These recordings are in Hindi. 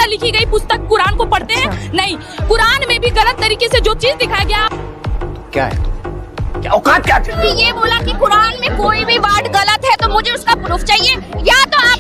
लिखी गई पुस्तक कुरान को पढ़ते हैं? नहीं, कुरान में भी गलत तरीके से जो चीज दिखाया गया। क्या है? क्या औकात क्या है? ये बोला कि कुरान में कोई भी वर्ड गलत है तो मुझे उसका प्रूफ चाहिए, या तो आप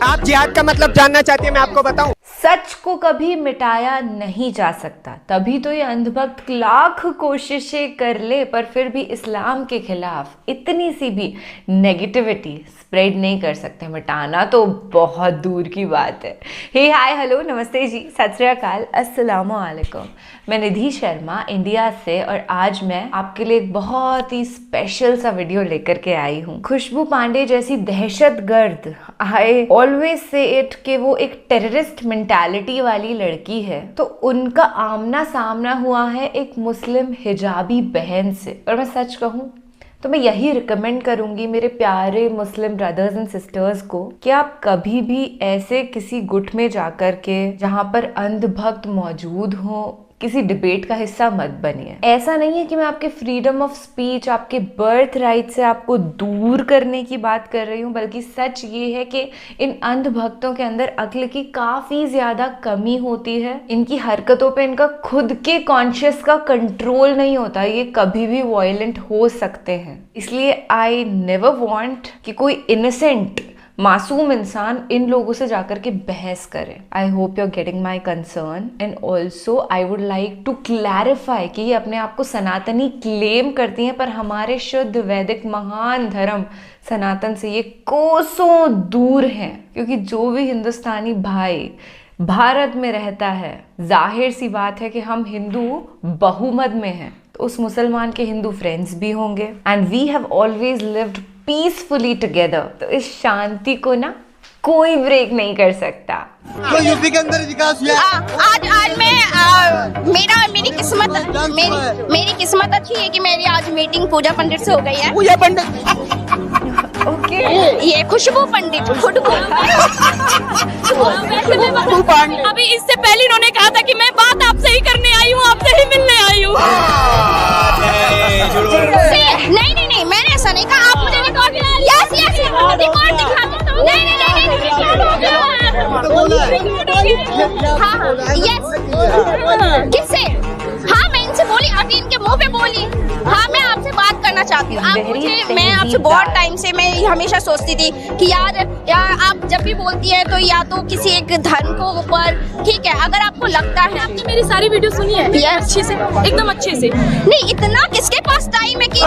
आप जिहाद का मतलब जानना चाहती है, मैं आपको बताऊं। सच को कभी मिटाया नहीं जा सकता, तभी तो ये अंधभक्त लाख कोशिशें कर ले पर फिर भी इस्लाम के खिलाफ इतनी सी भी नेगेटिविटी स्प्रेड नहीं कर सकते। मिटाना तो बहुत दूर की बात है। हे हाय हेलो नमस्ते जी, सत श्री अकाल, अस्सलामु अलैकुम। मैं निधि शर्मा इंडिया से और आज मैं आपके लिए एक बहुत ही स्पेशल सा वीडियो लेकर के आई हूँ। खुशबू पांडे जैसी दहशतगर्द, आई ऑलवेज से इट कि वो एक टेररिस्ट मेंटालिटी वाली लड़की है, तो उनका आमना सामना हुआ है एक मुस्लिम हिजाबी बहन से। और मैं सच कहूँ तो मैं यही रिकमेंड करूंगी मेरे प्यारे मुस्लिम ब्रदर्स एंड सिस्टर्स को कि आप कभी भी ऐसे किसी गुट में जाकर के जहां पर अंधभक्त मौजूद हो किसी डिबेट का हिस्सा मत बनिए। ऐसा नहीं है कि मैं आपके फ्रीडम ऑफ स्पीच, आपके बर्थ राइट से आपको दूर करने की बात कर रही हूँ, बल्कि सच ये है कि इन अंधभक्तों के अंदर अक्ल की काफी ज्यादा कमी होती है। इनकी हरकतों पे इनका खुद के कॉन्शियस का कंट्रोल नहीं होता, ये कभी भी वायलेंट हो सकते हैं। इसलिए आई नेवर वांट कि कोई इनोसेंट मासूम इंसान इन लोगों से जाकर के बहस करे। I hope you are getting my concern and also I would like to clarify कि ये अपने आप को सनातनी क्लेम करती हैं, पर हमारे शुद्ध वैदिक महान धर्म सनातन से ये कोसों दूर हैं। क्योंकि जो भी हिंदुस्तानी भाई भारत में रहता है, जाहिर सी बात है कि हम हिंदू बहुमत में हैं, तो उस मुसलमान के हिंदू फ्रेंड्स भी होंगे and we have always lived peacefully together. तो इस शांति को ना कोई ब्रेक नहीं कर सकता। तो यूपी के अंदर विकास हुआ। आज मैं मेरी किस्मत अच्छी है कि मेरी आज मीटिंग पूजा पंडित से हो गई है। पूजा पंडित ओके, ये खुशबू पंडित अभी इससे पहले इन्होंने कहा था कि मैं बात आपसे ही करने आई हूँ, आपसे ही मिलने आई हूँ। नहीं, मैंने ऐसा नहीं कहा। आप मुझे रिकॉर्ड किससे? हाँ, मैं इनसे बोली, अभी इनके मुंह पे बोली। हाँ, मैं आपसे बात करना चाहती हूँ। मैं आपसे बहुत टाइम से मैं हमेशा सोचती थी कि यार आप जब भी बोलती है तो या तो किसी एक धर्म को ऊपर, ठीक है, अगर आपको लगता है। आपने मेरी सारी वीडियो सुनी है? अच्छे से, एकदम अच्छे से। नहीं, इतना किसके पास टाइम है कि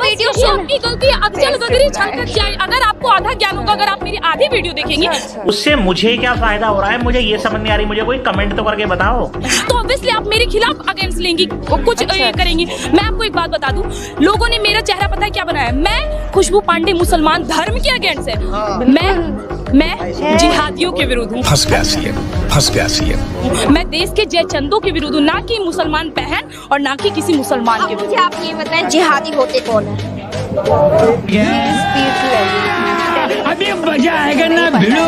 वीडियो की गलती अक्सर गगरी छलक जाए। अगर आपको आधा ज्ञान होगा, अगर आप मेरी आधी वीडियो देखेंगे, उससे मुझे क्या फायदा हो रहा है, मुझे ये समझ नहीं आ रही। मुझे कोई कमेंट तो करके बताओ। तो ऑब्वियसली आप मेरे खिलाफ अगेंस्ट लेंगी, कुछ करेंगी। मैं आपको एक बात बता दूं, लोगों ने मेरा चेहरा पता है क्या बनाया? मैं खुशबू पांडे मुसलमान धर्म के अगेंस्ट है। मैं जिहादियों के विरुद्ध हूँ। फंस गया सीएम। मैं देश के जयचंदों के विरुद्ध हूँ, ना कि मुसलमान बहन और ना कि किसी मुसलमान के विरुद्ध। आप ये बताएं, जिहादी होते कौन है? अभी मजा आएगा ना भिड़ो।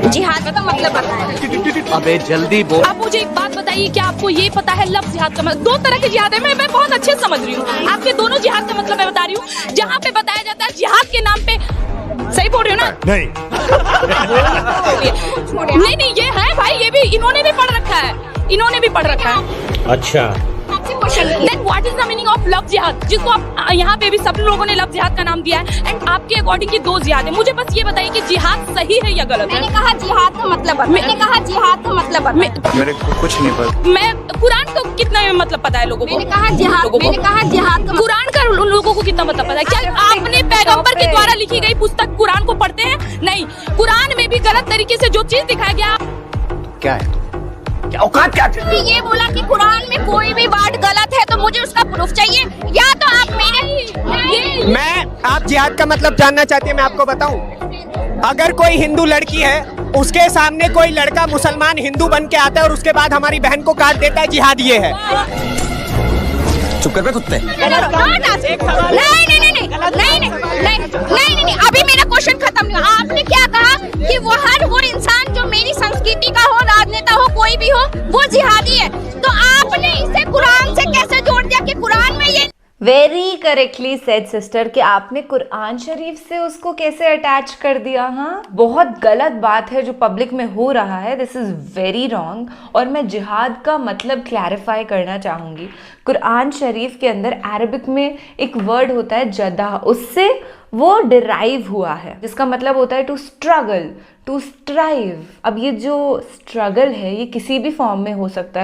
जिहाद का मतलब बताएं। अबे जल्दी बोल। आप मुझे एक बात बताइए, क्या आपको ये पता है लफ्ज़ जिहाद का मतलब? दो तरह के जिहाद है, मैं बहुत अच्छे समझ रही हूँ। आपके दोनों जिहाद का मतलब मैं बता रही हूँ। जहाँ पे बताया जाता है जिहाद के नाम पे, सही बोल रही हो ना? नहीं, ये है भाई, ये भी इन्होंने भी पढ़ रखा है। अच्छा, Then what is the meaning of लफ्ज़ जिहाद, जिसको आप यहाँ पे भी सब लोगों ने लफ्ज़ जिहाद का नाम दिया है? एंड आपके अकॉर्डिंग की दो जिहाद है। मुझे बस ये बताइए कि जिहाद सही है या गलत है? मैंने कहा जिहाद का मतलब मेरे को कुछ नहीं पता। मैं कुरान को कितना मतलब पता है लोगों को? मैंने कहा जिहाद का कुरान का उन लोगों को कितना मतलब पता है? क्या आपने पैगंबर के द्वारा लिखी गई पुस्तक कुरान को पढ़ते हैं? नहीं, कुरान में भी गलत तरीके से जो चीज दिखाया गया। क्या है? क्या औकात क्या है? ये बोला कि कुरान में कोई भी वर्ड गलत है तो मुझे उसका प्रूफ चाहिए, या तो आप आप जिहाद का मतलब जानना चाहती है, मैं आपको बताऊं। अगर कोई हिंदू लड़की है, उसके सामने कोई लड़का मुसलमान हिंदू बन के आता है और उसके बाद हमारी बहन को काट देता है, जिहाद ये है। चुप कर बे कुत्ते। नहीं, अभी मेरा क्वेश्चन खत्म नहीं हुआ। आपने क्या कहा कि वो इंसान जो मेरी संस्कृति का हो, राजनेता हो, कोई भी हो, वो जिहादी है। तो आपने इसे कुरान से कैसे जोड़ दिया कि कुरान में ये वेरी करेक्टली सेड सिस्टर कि आपने कुरान शरीफ से उसको कैसे अटैच कर दिया। हाँ, बहुत गलत बात है जो पब्लिक में हो रहा है। This is very wrong. और मैं जिहाद का मतलब क्लैरिफाई करना चाहूँगी। कुरान शरीफ के अंदर अरबिक में एक वर्ड होता है जदा, उससे वो डिराइव हुआ है, जिसका मतलब होता है टू स्ट्रगल, टू स्ट्राइव। अब ये जो स्ट्रगल है ये किसी भी फॉर्म में हो सकता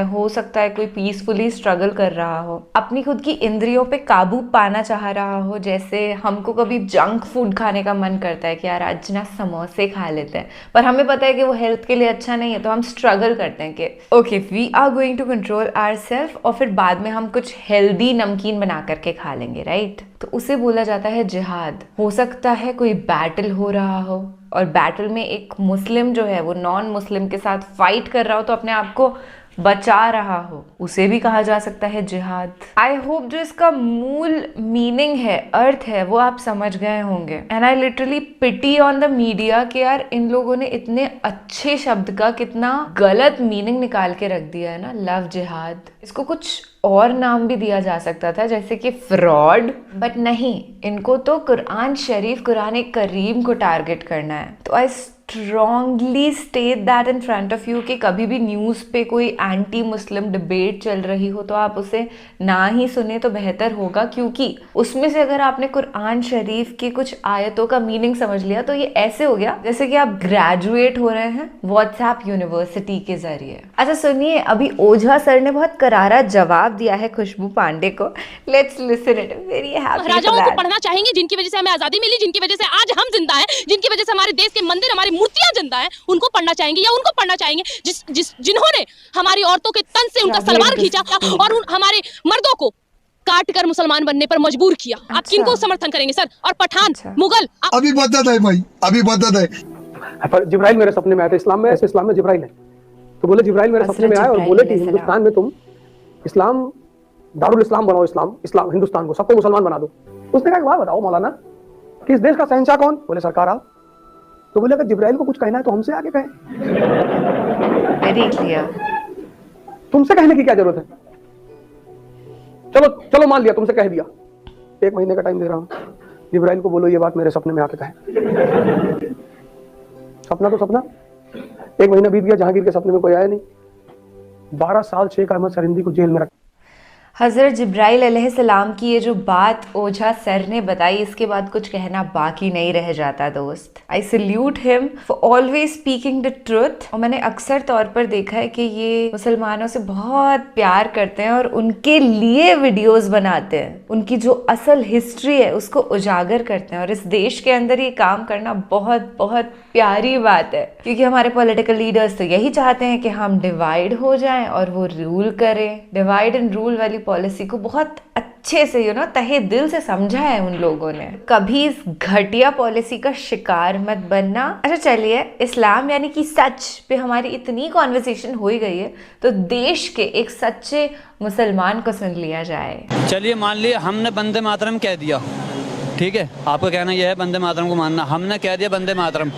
है कोई पीसफुली स्ट्रगल कर रहा हो, अपनी खुद की इंद्रियों पे काबू पाना चाह रहा हो। जैसे हमको कभी जंक फूड खाने का मन करता है कि यार आज ना समोसे खा लेते हैं, पर हमें पता है कि वो हेल्थ के लिए अच्छा नहीं है, तो हम स्ट्रगल करते हैं कि okay we are going to control ourselves, और फिर बाद में हम कुछ हेल्दी नमकीन बना करके खा लेंगे, राइट। तो उसे बोला जाता है जिहाद। हो सकता है कोई बैटल हो रहा हो और बैटल में एक मुस्लिम जो है वो नॉन मुस्लिम के साथ फाइट कर रहा हो, तो अपने आप को बचा रहा हो, उसे भी कहा जा सकता है जिहाद। आई होप जो इसका मूल मीनिंग है, अर्थ है, वो आप समझ गए होंगे। And I literally pity on the media कि यार इन लोगों ने इतने अच्छे शब्द का कितना गलत मीनिंग निकाल के रख दिया है ना, लव जिहाद। इसको कुछ और नाम भी दिया जा सकता था, जैसे कि फ्रॉड, बट नहीं, इनको तो कुरान शरीफ, कुरान करीम को टारगेट करना है। तो आई strongly state that in front of you कि कभी भी न्यूज़ पे कोई एंटी मुस्लिम डिबेट चल रही हो तो आप उसे ना ही सुने तो बेहतर होगा, क्योंकि उसमें से अगर आपने कुरान शरीफ की कुछ आयतों का मीनिंग समझ लिया तो ये ऐसे हो गया जैसे कि आप ग्रेजुएट हो रहे हैं व्हाट्सएप यूनिवर्सिटी के जरिए। अच्छा सुनिए, अभी ओझा सर ने बहुत करारा जवाब दिया है खुशबू पांडे को। Let's listen it, very happy. राजाओं को पढ़ना चाहेंगे जिनकी वजह से हमें आजादी मिली, जिनकी वजह से आज हम जिंदा हैं, जिनकी वजह से हमारे देश के मंदिर, हमारी मूर्तियां जिंदा हैं, उनको पढ़ना चाहेंगे या उनको पढ़ना चाहेंगे जिन्होंने हमारी औरतों के तन से उनका सलवार खींचा और हमारे मर्दों को काट कर मुसलमान बनने पर मजबूर किया। आप किनको समर्थन करेंगे सर? और पठान, मुगल, अभी बदत है भाई, अभी बदत है। पर जिब्राइल मेरे सपने में आया था। इस्लाम में, ऐसे इस्लाम में जिब्राइल है, तो बोले जिब्राइल मेरे सपने में आया और बोले कि हिंदुस्तान में तुम इस्लाम, दारुल इस्लाम बनाओ, इस्लाम हिंदुस्तान को सबको मुसलमान बना दो। उसने कहा बात बताओ मौलाना कि इस देश का शहंशाह कौन? बोले सरकार आप। तो बोले अगर जिब्राइल को कुछ कहना है तो हमसे आके कहे। Very clear. तुमसे कहने की क्या जरूरत है? चलो चलो मान लिया, तुमसे कह दिया, 1 महीने का टाइम दे रहा हूं, जिब्राइल को बोलो ये बात मेरे सपने में आके कहे। सपना तो सपना, 1 महीना बीत गया, जहांगीर के सपने में कोई आया नहीं। 12 साल शेख अहमद सरिंदी को जेल में रखा। हज़रत जिब्राइल अलैहिस्सलाम की ये जो बात ओझा सर ने बताई, इसके बाद कुछ कहना बाकी नहीं रह जाता दोस्त। I salute him for always speaking the truth. और मैंने अक्सर तौर पर देखा है कि ये मुसलमानों से बहुत प्यार करते हैं और उनके लिए वीडियोस बनाते हैं, उनकी जो असल हिस्ट्री है उसको उजागर करते हैं। और इस देश के अंदर ये काम करना बहुत बहुत प्यारी बात है, क्योंकि हमारे पॉलिटिकल लीडर्स तो यही चाहते हैं कि हम डिवाइड हो जाएं और वो रूल करें। डिवाइड एंड रूल वाली पॉलिसी को बहुत अच्छे से तहे दिल से समझा है उन लोगों ने। कभी इस घटिया पॉलिसी का शिकार मत बनना। अच्छा चलिए, इस्लाम यानी कि सच पे हमारी इतनी कॉन्वर्सेशन हो ही गई है, तो देश के एक सच्चे मुसलमान को सुन लिया जाए। चलिए मान लिए हमने वंदे मातरम कह दिया, ठीक है, आपका कहना यह है वंदे मातरम को मानना, हमने कह दिया वंदे मातरम,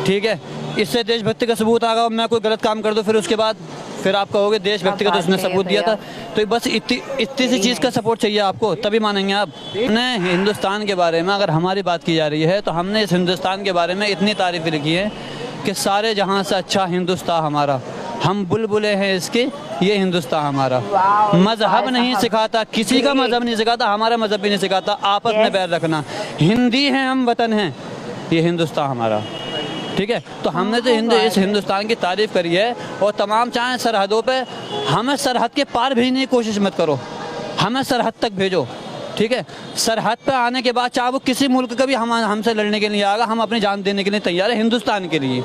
ठीक है, इससे देशभक्ति का सबूत आ गया। मैं कोई गलत काम कर दूं फिर उसके बाद फिर आप कहोगे देशभक्ति का तो उसने सबूत दिया था। तो बस इतनी सी चीज़ का सपोर्ट चाहिए आपको, तभी मानेंगे आप। हमने हिंदुस्तान के बारे में अगर हमारी बात की जा रही है तो हमने इस हिंदुस्तान के बारे में इतनी तारीफ़ लिखी है कि सारे जहां से अच्छा हिंदुस्तान हमारा, हम बुलबुले हैं इसके, ये हिंदुस्तान हमारा। मजहब नहीं सिखाता, किसी का मजहब नहीं सिखाता, हमारा मजहब भी नहीं सिखाता आपस में बैर रखना। हिंदी हैं हम, वतन हैं, ये हिंदुस्तान हमारा, ठीक है। तो हमने तो इस हिंदुस्तान की तारीफ़ करी है। और तमाम चाहें सरहदों पे, हमें सरहद के पार भेजने की कोशिश मत करो, हमें सरहद तक भेजो, ठीक है। सरहद पे आने के बाद चाहे वो किसी मुल्क का भी हमसे लड़ने के लिए आएगा, हम अपनी जान देने के लिए तैयार है हिंदुस्तान के लिए।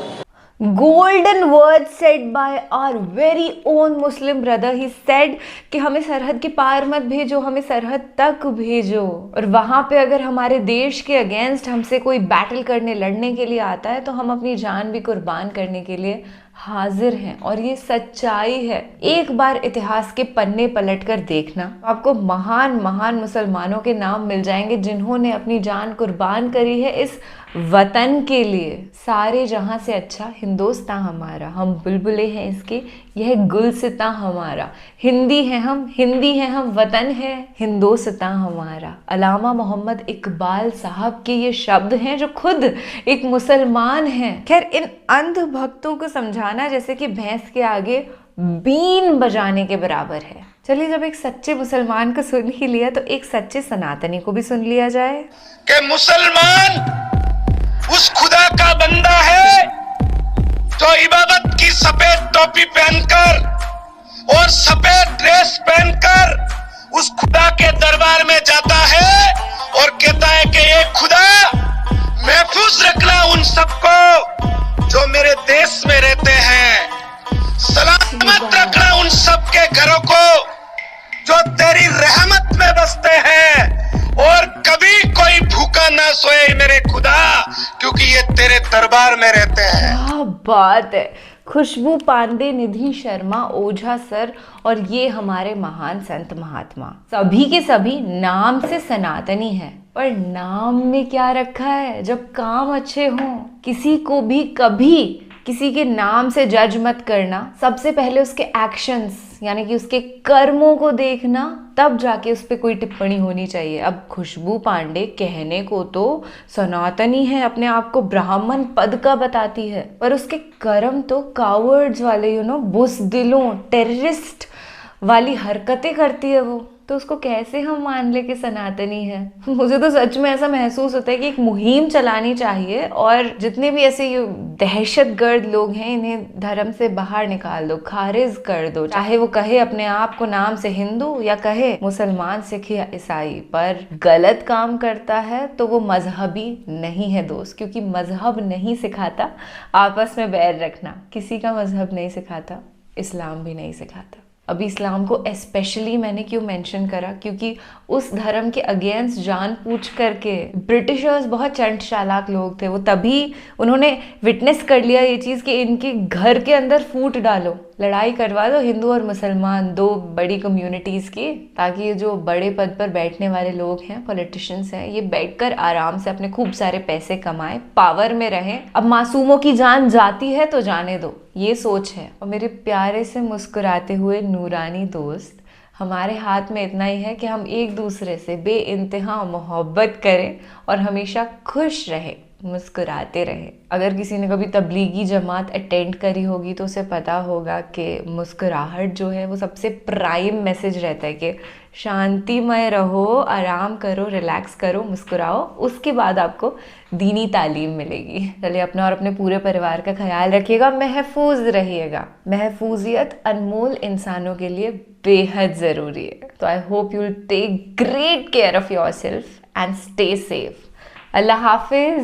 Golden word said by our very own Muslim brother. He said कि हमें सरहद के पार मत भेजो, हमें सरहद तक भेजो। और वहाँ पे अगर हमारे देश के अगेंस्ट हमसे कोई बैटल करने लड़ने के लिए आता है तो हम अपनी जान भी कुर्बान करने के लिए हाजिर हैं और ये सच्चाई है। एक बार इतिहास के पन्ने पलटकर देखना, आपको महान महान मुसलमानों के नाम मिल जाएंगे जिन्होंने अपनी जान कुर्बान करी है इस वतन के लिए। सारे जहां से अच्छा हिंदुस्तान हमारा, हम बुलबुले हैं इसके, यह गुलसितां हमारा। हिंदी हैं हम, वतन है हिंदुस्तान हमारा। अल्लामा मोहम्मद इकबाल साहब के ये शब्द हैं जो खुद एक मुसलमान हैं। खैर, इन अंध भक्तों को समझाना जैसे कि भैंस के आगे बीन बजाने के बराबर है। चलिए, जब एक सच्चे मुसलमान को सुन ही लिया तो एक सच्चे सनातनी को भी सुन लिया जाए। कि मुसलमान उस खुदा का बंदा है जो इबादत की सफेद टोपी पहनकर और सफेद ड्रेस पहनकर उस खुदा के दरबार में जाता है और कहता है कि ये खुदा महफूज रखना उन सबको जो मेरे देश में रहते हैं, सलामत रखना उन सबके घरों को जो तेरी रहमत में बसते हैं, और कभी कोई भूखा ना सोए मेरे खुदा, क्योंकि ये तेरे दरबार में रहते हैं। क्या बात है। खुशबू पांडे, निधि शर्मा ओझा सर और ये हमारे महान संत महात्मा सभी के सभी नाम से सनातनी हैं, पर नाम में क्या रखा है? जब काम अच्छे हों, किसी को भी कभी किसी के नाम से जज मत करना। सबसे पहले उसके एक्शंस यानी कि उसके कर्मों को देखना, तब जाके उस पर कोई टिप्पणी होनी चाहिए। अब खुशबू पांडे कहने को तो सनातनी है, अपने आप को ब्राह्मण पद का बताती है, पर उसके कर्म तो कावर्ड्स वाले बुज़दिलों, टेररिस्ट वाली हरकतें करती है वो। तो उसको कैसे हम मान ले कि सनातनी है? मुझे तो सच में ऐसा महसूस होता है कि एक मुहिम चलानी चाहिए और जितने भी ऐसे दहशतगर्द लोग हैं इन्हें धर्म से बाहर निकाल दो, खारिज कर दो। चाहे वो कहे अपने आप को नाम से हिंदू या कहे मुसलमान, सिख या ईसाई, पर गलत काम करता है तो वो मजहबी नहीं है दोस्त, क्योंकि मजहब नहीं सिखाता आपस में बैर रखना। किसी का मजहब नहीं सिखाता, इस्लाम भी नहीं सिखाता। अभी इस्लाम को स्पेशली मैंने क्यों मेंशन करा, क्योंकि उस धर्म के अगेंस्ट जान पूछ करके ब्रिटिशर्स बहुत चंट चालाक लोग थे। वो तभी उन्होंने विटनेस कर लिया ये चीज़ कि इनके घर के अंदर फूट डालो, लड़ाई करवा दो हिंदू और मुसलमान, दो बड़ी कम्युनिटीज़ की, ताकि ये जो बड़े पद पर बैठने वाले लोग हैं, पॉलिटिशियंस हैं, ये बैठकर आराम से अपने खूब सारे पैसे कमाएं, पावर में रहें। अब मासूमों की जान जाती है तो जाने दो, ये सोच है। और मेरे प्यारे से मुस्कुराते हुए नूरानी दोस्त, हमारे हाथ में इतना ही है कि हम एक दूसरे से बेइंतहा मोहब्बत करें और हमेशा खुश रहें, मुस्कुराते रहे। अगर किसी ने कभी तबलीगी जमात अटेंड करी होगी तो उसे पता होगा कि मुस्कुराहट जो है वो सबसे प्राइम मैसेज रहता है कि शांतिमय रहो, आराम करो, रिलैक्स करो, मुस्कुराओ, उसके बाद आपको दीनी तालीम मिलेगी। चलिए, अपना और अपने पूरे परिवार का ख्याल रखिएगा, महफूज रहिएगा। महफूजियत अनमोल इंसानों के लिए बेहद ज़रूरी है। तो I hope you will take great care of yourself and stay safe. अल्लाह हाफिज़।